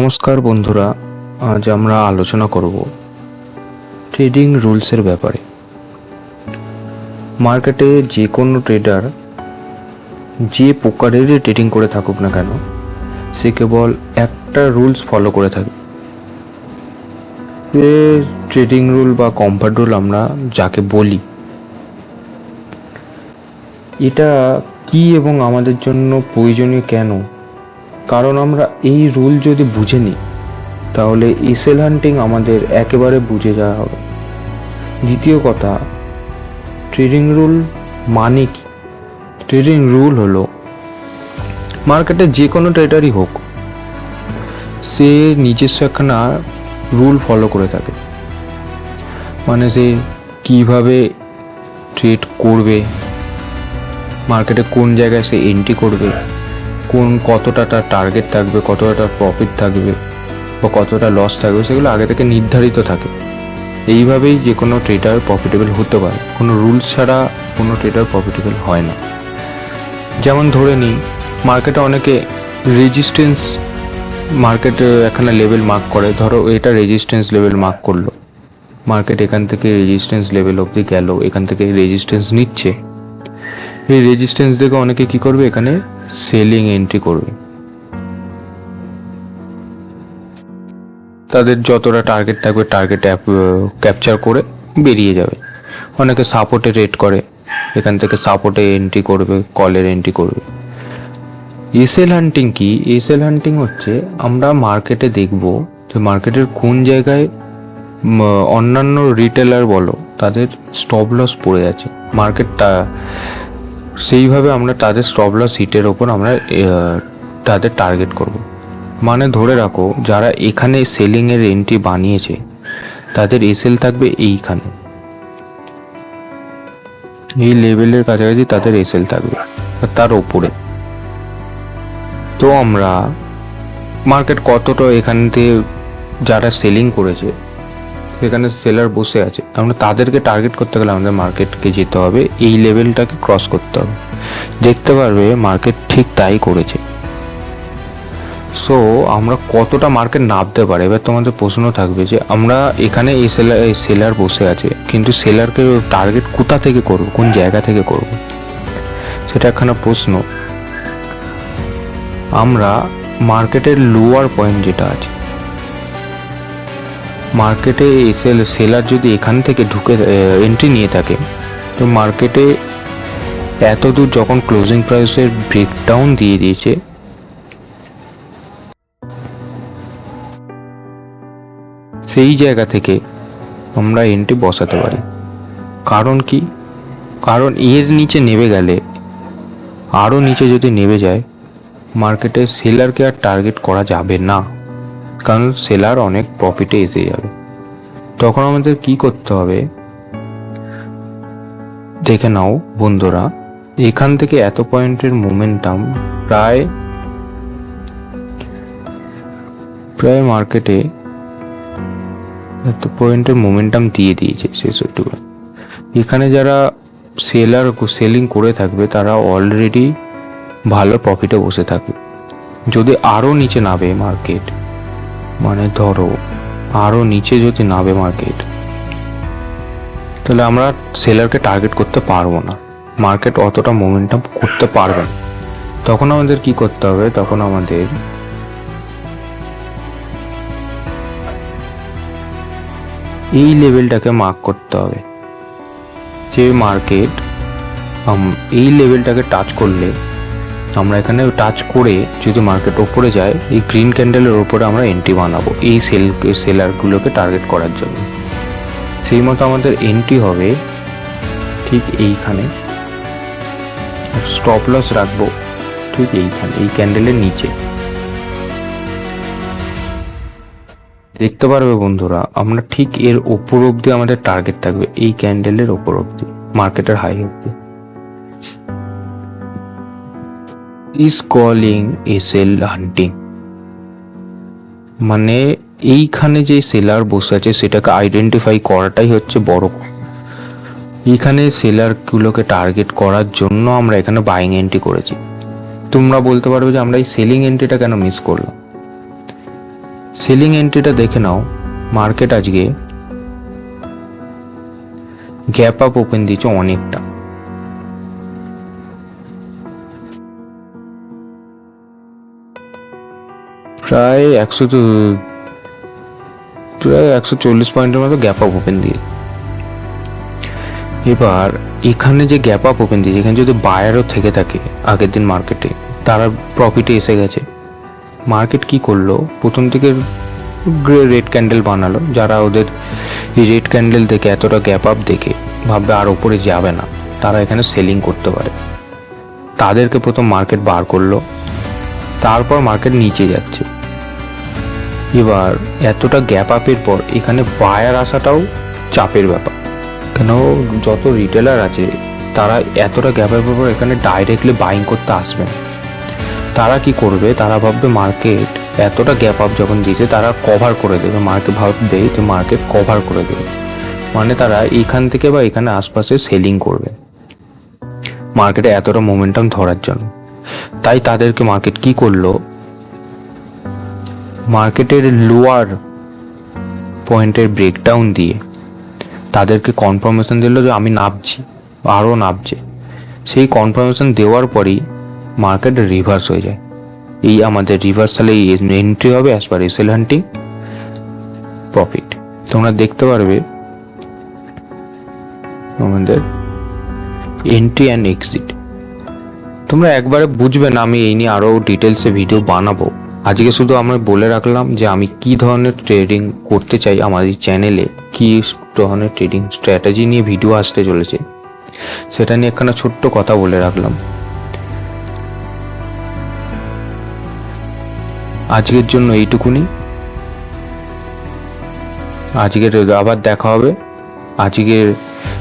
নমস্কার বন্ধুরা, আজ আমরা আলোচনা করব ট্রেডিং রুলসের ব্যাপারে। মার্কেটে যে কোনো ট্রেডার যে প্রকারেরই ট্রেডিং করে থাকুক না কেন, সে কেবল একটা রুলস ফলো করে থাকে। সে ট্রেডিং রুল বা কম্পাউন্ড রুল আমরা যাকে বলি, এটা কি এবং আমাদের জন্য প্রয়োজনীয় কেন? কারণ আমরা এই রুল যদি বুঝে নিই তাহলে এসএল হান্টিং আমাদের একেবারে বুঝে যাওয়া হবে। দ্বিতীয় কথা, ট্রেডিং রুল মানে কি? ট্রেডিং রুল হলো মার্কেটে যে কোনো ট্রেডারই হোক, সে নিজস্ব একখানা রুল ফলো করে থাকে। মানে সে কিভাবে ট্রেড করবে, মার্কেটে কোন জায়গায় সে এন্ট্রি করবে, কতটা তার টার্গেট থাকবে, কতটা তার প্রফিট থাকবে বা কতটা লস থাকবে, সেগুলো আগে থেকে নির্ধারিত থাকে। এইভাবেই যে কোনো ট্রেডার প্রফিটেবল হতে পারে। কোনো রুলস ছাড়া কোনো ট্রেডার প্রফিটেবল হয় না। যেমন ধরে নিই, মার্কেটে অনেকে রেজিস্ট্যান্স, মার্কেটে একখানা লেভেল মার্ক করে, ধরো এটা রেজিস্ট্যান্স লেভেল মার্ক করলো, মার্কেট এখান থেকে রেজিস্ট্যান্স লেভেল অবধি গেল, এখান থেকে রেজিস্ট্যান্স নিচ্ছে। এই রেজিস্ট্যান্স দেখে অনেকে কি করবে, এখানে সেলিং এন্ট্রি করবে। তাদের যতটা টার্গেট থাকবে টার্গেট ক্যাপচার করে বেরিয়ে যাবে। অনেকে সাপোর্টে রেট করে, এখান থেকে সাপোর্টে এন্ট্রি করবে, কলের এন্ট্রি করবে। এসএল হান্টিং কি? এসএল হান্টিং হচ্ছে আমরা মার্কেটে দেখব যে মার্কেটের কোন জায়গায় অন্যান্য রিটেলার বলো তাদের স্টপ লস পড়ে আছে, মার্কেটটা সেইভাবে আমরা তাদের স্টপ লস হিটের ওপর আমরা তাদের টার্গেট করব। মানে ধরে রাখো, যারা এখানে সেলিং এর এন্ট্রি বানিয়েছে তাদের এসএল থাকবে এইখানে, এই লেভেলের কাছাকাছি তাদের এসএল থাকবে, আর তার ওপরে। তো আমরা মার্কেট কতটা এখান থেকে যারা সেলিং করেছে সেখানে সেলার বসে আছে, আমরা তাদেরকে টার্গেট করতে গেলে আমাদের মার্কেটকে যেতে হবে, এই লেভেলটাকে ক্রস করতে হবে। দেখতে পারবে মার্কেট ঠিক তাই করেছে। সো আমরা কতটা মার্কেট নামতে পারে, এবার তোমাদের প্রশ্ন থাকবে যে আমরা এখানে এই সেলার বসে আছে, কিন্তু সেলারকে টার্গেট কোথা থেকে করব, কোন জায়গা থেকে করব, সেটা একখানা প্রশ্ন। আমরা মার্কেটের লোয়ার পয়েন্ট যেটা আছে, মার্কেটে সেলার যদি এখান থেকে ঢুকে এন্ট্রি নিয়ে থাকে, তো মার্কেটে এত দূর যখন ক্লোজিং প্রাইসের ব্রেকডাউন দিয়ে দিয়েছে, সেই জায়গা থেকে আমরা এন্ট্রি বসাতে পারি। কারণ কি? কারণ এর নিচে নেমে গেলে, আরও নিচে যদি নেমে যায়, মার্কেটে সেলারকে আর টার্গেট করা যাবে না, কারণ সেলার অনেক প্রফিটে এসে যাবে। তখন আমাদের কি করতে হবে দেখে নাও বন্ধুরা। এখান থেকে এত পয়েন্টের মোমেন্টাম প্রায় মার্কেটে এত পয়েন্টের মোমেন্টাম দিয়ে দিয়েছে 66। এখানে যারা সেলিং করে থাকবে তারা অলরেডি ভালো প্রফিটে বসে থাকবে। যদি আরও নিচে নামে মার্কেট, মানে ধরো আরও নিচে যদি নামে মার্কেট, তাহলে আমরা সেলারকে টার্গেট করতে পারবো না, মার্কেট অতটা মোমেন্টাম করতে পারবে না। তখন আমাদের কি করতে হবে? তখন আমাদের এই লেভেলটাকে মার্ক করতে হবে, যে মার্কেট এই লেভেলটাকে টাচ করলে, আমরা এখানে টাচ করে যদি মার্কেট ওপরে যায়, এই গ্রিন ক্যান্ডেলের ওপরে আমরা এন্ট্রি বানাবো এই সেলারগুলোকে টার্গেট করার জন্য। সেই মতো আমাদের এন্ট্রি হবে ঠিক এইখানে, স্টপ লস রাখবো ঠিক এইখানে, এই ক্যান্ডেলের নিচে। দেখতে পারবে বন্ধুরা, আমরা ঠিক এর ওপর অব্দি আমাদের টার্গেট থাকবে, এই ক্যান্ডেলের ওপর অব্দি, মার্কেটের হাই অব্দি। ইজ কলিং এসএল হান্টিং, মানে এইখানে যে সেলার বসে আছে সেটাকে আইডেন্টিফাই করাটাই হচ্ছে বড়। এইখানে সেলারগুলোকে টার্গেট করার জন্য আমরা এখানে বাইং এন্ট্রি করেছি। তোমরা বলতে পারবে যে আমরা এই সেলিং এন্ট্রিটা কেন মিস করলাম? সেলিং এন্ট্রিটা দেখে নাও, মার্কেট আজকে গ্যাপ আপ ওপেন দিয়েছে অনেকটা, প্রায় 140 পয়েন্টের মতো গ্যাপ আপ ওপেন দিয়ে। এবার এখানে যে গ্যাপ আপ ওপেন দিয়েছে, এখানে যদি বায়ারও থেকে থাকে আগের দিন মার্কেটে, তারা প্রফিটে এসে গেছে। মার্কেট কি করলো, প্রথম থেকে রেড ক্যান্ডেল বানালো, যারা ওদের এই রেড ক্যান্ডেল দেখে এতটা গ্যাপ আপ দেখে ভাববে আর ওপরে যাবে না, তারা এখানে সেলিং করতে পারে, তাদেরকে প্রথম মার্কেট বার করলো, তারপর মার্কেট নিচে যাচ্ছে। এবার এতটা গ্যাপ আপের পর এখানে বায়ার আসাটাও চাপের ব্যাপার, কেন যত রিটেলার আছে তারা এতটা গ্যাপ আপের পর এখানে ডাইরেক্টলি বাইং করতে আসবে না। তারা কি করবে, তারা ভাববে মার্কেট এতটা গ্যাপ আপ যখন দিয়েছে তারা কভার করে দেবে, মার্কেট ভাববে যে মার্কেট কভার করে দেবে, মানে তারা এইখান থেকে বা এখানে আশপাশে সেলিং করবে মার্কেটে এতটা মোমেন্টাম ধরার জন্য। তাই তাদেরকে মার্কেট কি করলো, মার্কেটের লোয়ার পয়েন্টের ব্রেকডাউন দিয়ে তাদেরকে কনফার্মেশন দিল যে আমি নামছি, আরও নামছে। সেই কনফার্মেশন দেওয়ার পরই মার্কেট রিভার্স হয়ে যায়। এই আমাদের রিভার্সালে এন্ট্রি হবে অ্যাজ পার এসএল হান্টিং প্রফিট। তোমরা দেখতে পারবে আমাদের এন্ট্রি অ্যান্ড এক্সিট, তোমরা একবারে বুঝবে না, আমি এই নিয়ে আরও ডিটেলসে ভিডিও বানাবো। আজকে শুধু আমরা বলে রাখলাম যে আমি কি ধরনের ট্রেডিং করতে চাই, আমার এই চ্যানেলে কি ধরনের ট্রেডিং স্ট্র্যাটেজি নিয়ে ভিডিও আসতে চলেছে সেটা নিয়ে একখানা ছোট্ট কথা বলে রাখলাম। আজকের জন্য এইটুকুনি, আজকের আবার দেখা হবে আজকের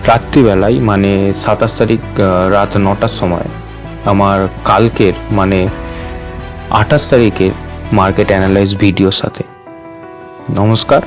রাত্রিবেলায়, মানে 27 তারিখ রাত 9টার সময় আমার কালকের মানে 28 তারিখের মার্কেট অ্যানালাইজ ভিডিওর সাথে। নমস্কার।